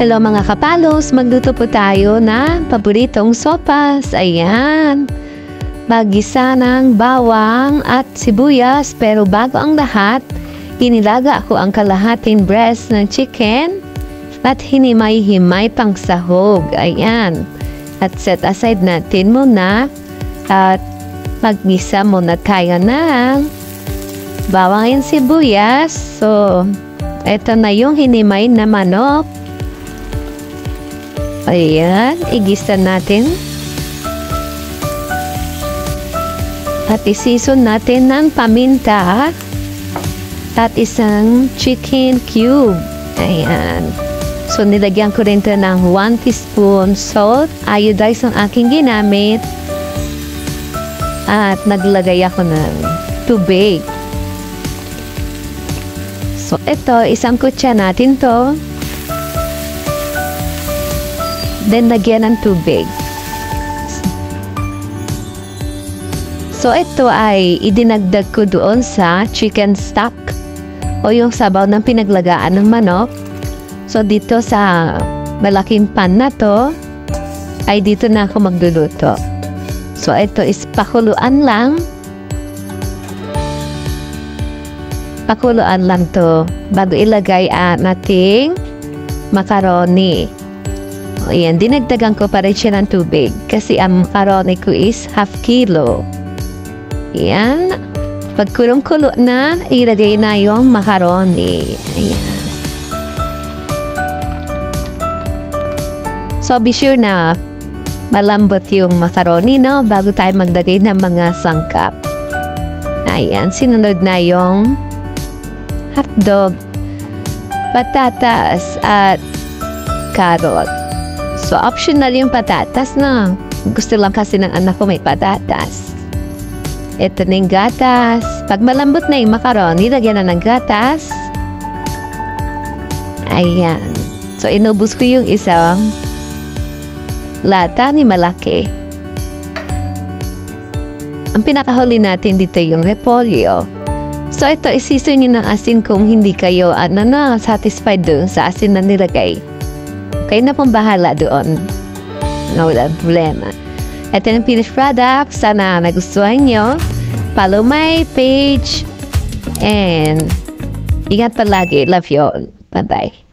Hello mga kapalos, magluto po tayo ng paboritong sopas. Ayan, magisa ng bawang at sibuyas. Pero bago ang lahat, inilaga ko ang kalahating breast ng chicken at hinimay-himay pang sahog. Ayan, at set aside natin muna at magmisa muna tayo ng bawang and sibuyas. So, ito na yung hinimay na manok. Ayan, igisa natin. At isison natin ng paminta at isang chicken cube. Ayan. So, nilagyan ko rin ito ng 1 teaspoon salt. Iodized ang aking ginamit. At naglagay ako ng tubig. So, ito, isang kutsa natin to. Then, lagyan ng tubig. So, ito ay idinagdag ko doon sa chicken stock o yung sabaw ng pinaglagaan ng manok. So, dito sa malaking pan na to, ay dito na ako magluluto. So, ito is pakuluan lang. Pakuluan lang to bago ilagay ang ating macaroni. Ayan, dinagdagan ko pa rin siya ng tubig kasi ang macaroni ko is half kilo. Ayan, pag kulong-kulo na, ilagay na yung macaroni. Ayan. So, be sure na malambot yung macaroni, no? Bago tayo maglagay ng mga sangkap. Ayan, sinunod na yung hotdog, patatas, at carrot. So, optional yung patatas na. Gusto lang kasi ng anak ko may patatas. Ito na yung gatas. Pag malambot na yung macaroni, lagyan na ng gatas. Ayan. So, inubos ko yung isang lata ni malaki. Ang pinakahuli natin dito yung repolyo. So, ito, isison nyo ng asin kung hindi kayo satisfied doon sa asin na nilagay. Kayo na pong bahala doon. Wala problema. Ito yung finished product. Sana nagustuhan nyo. Follow my page. And ingat palagi. Love you all. Bye-bye.